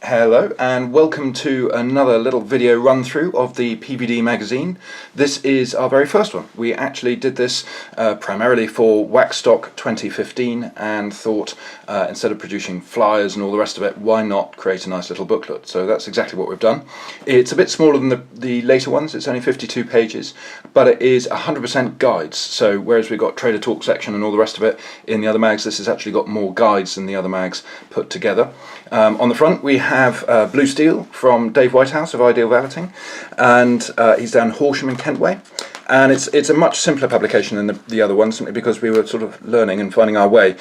Hello and welcome to another little video run through of the PVD magazine. This is our very first one. We actually did this primarily for Waxstock 2015 and thought instead of producing flyers and all the rest of it, why not create a nice little booklet? So that's exactly what we've done. It's a bit smaller than the later ones, it's only 52 pages, but it is 100% guides. So whereas we've got Trader Talk section and all the rest of it in the other mags, this has actually got more guides than the other mags put together. On the front we have Blue Steel from Dave Whitehouse of Ideal Valeting, and he's down Horsham in Kent Way. And it's a much simpler publication than the other one, simply because we were sort of learning and finding our way.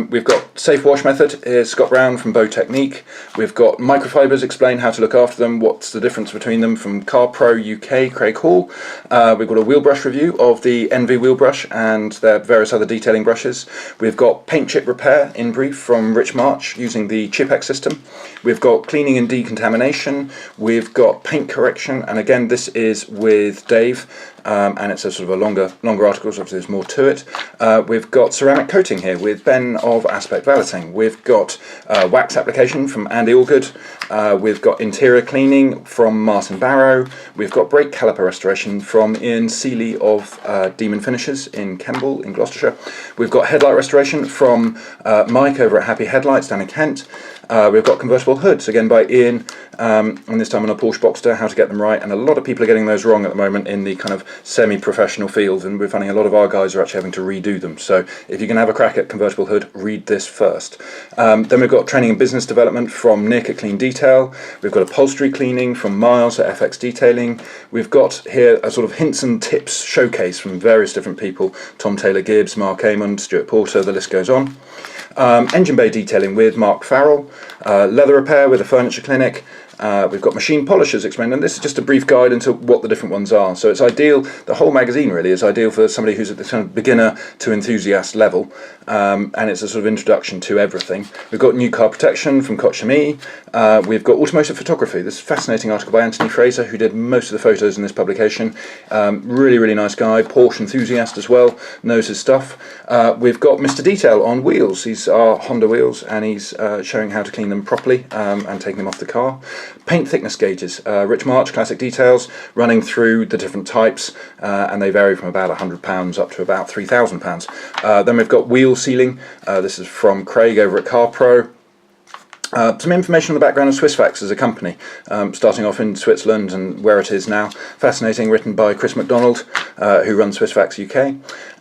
We've got Safe Wash Method, here's Scott Brown from Bow Technique. We've got Microfibers, explain how to look after them, what's the difference between them, from Car Pro UK, Craig Hall. We've got a wheel brush review of the NV wheel brush and their various other detailing brushes. We've got Paint Chip Repair in brief from Rich March using the Chipex system. We've got Cleaning and Decontamination. We've got Paint Correction, and again this is with Dave. And it's a sort of a longer article, so obviously there's more to it. We've got ceramic coating here with Ben of Aspect Valeting. We've got wax application from Andy Allgood. We've got interior cleaning from Martin Barrow. We've got brake caliper restoration from Ian Seeley of Demon Finishes in Kemble in Gloucestershire. We've got headlight restoration from Mike over at Happy Headlights down in Kent. We've got convertible hoods, again by Ian, and this time on a Porsche Boxster, how to get them right, and a lot of people are getting those wrong at the moment in the kind of semi-professional field, and we're finding a lot of our guys are actually having to redo them. So if you can have a crack at convertible hood, read this first. Then we've got training and business development from Nick at Clean Detail. We've got upholstery cleaning from Miles at FX Detailing. We've got here a sort of hints and tips showcase from various different people, Tom Taylor-Gibbs, Mark Amond, Stuart Porter, the list goes on. Engine bay detailing with Mark Farrell, leather repair with a furniture clinic. We've got machine polishers explained, and this is just a brief guide into what the different ones are. So it's ideal, the whole magazine really is ideal for somebody who's at the kind of beginner to enthusiast level, and it's a sort of introduction to everything. We've got new car protection from Kochami. We've got automotive photography, this fascinating article by Anthony Fraser, who did most of the photos in this publication. Really nice guy, Porsche enthusiast as well, knows his stuff. We've got Mr. Detail on wheels. These are Honda wheels, and he's showing how to clean them properly and taking them off the car. Paint thickness gauges, Rich March, Classic Details, running through the different types, and they vary from about £100 up to about £3,000. Then we've got wheel sealing, this is from Craig over at Car Pro. Some information on the background of Swissfax as a company, starting off in Switzerland and where it is now. Fascinating, written by Chris MacDonald, who runs Swissfax UK.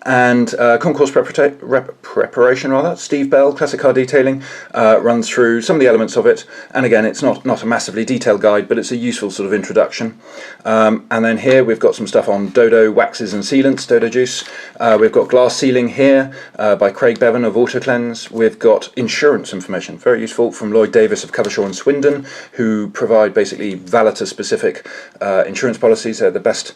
And concourse preparation, Steve Bell, Classic Car Detailing, runs through some of the elements of it. And again, it's not a massively detailed guide, but it's a useful sort of introduction. And then here we've got some stuff on Dodo waxes and sealants, Dodo Juice. We've got glass sealing here by Craig Bevan of AutoCleanse. We've got insurance information, very useful, from Lloyd Davis of Covershaw and Swindon, who provide basically Valeter specific insurance policies. They're the best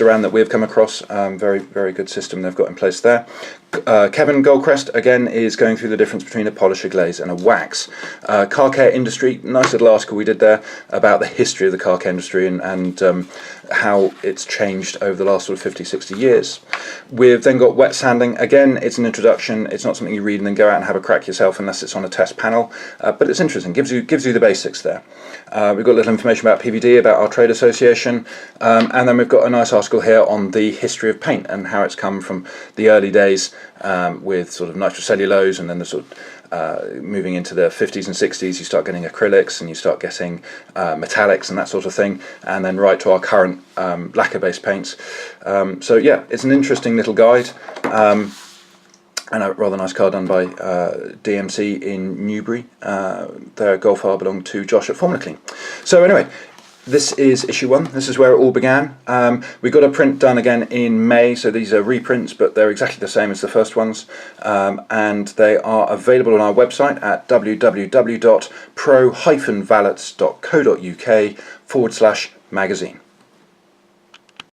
around that we've come across. Very good system they've got in place there. Kevin Goldcrest again is going through the difference between a polish, a glaze and a wax. Car care industry, nice little article we did there about the history of the car care industry and how it's changed over the last sort of 50-60 years. We've then got wet sanding. Again, it's an introduction, it's not something you read and then go out and have a crack yourself unless it's on a test panel, but it's interesting, gives you the basics there. We've got a little information about PVD, about our trade association, and then we've got a nice article here on the history of paint and how it's come from the early days with sort of nitrocellulose, and then the sort of moving into the 50s and 60s you start getting acrylics and you start getting metallics and that sort of thing, and then right to our current lacquer based paints. So yeah, it's an interesting little guide. And a rather nice car done by DMC in Newbury. Their Golf R belonged to Josh at Formula Clean. So anyway, this is issue 1, this is where it all began. We got a print done again in May, so these are reprints, but they're exactly the same as the first ones. And they are available on our website at www.pro-valets.co.uk/magazine.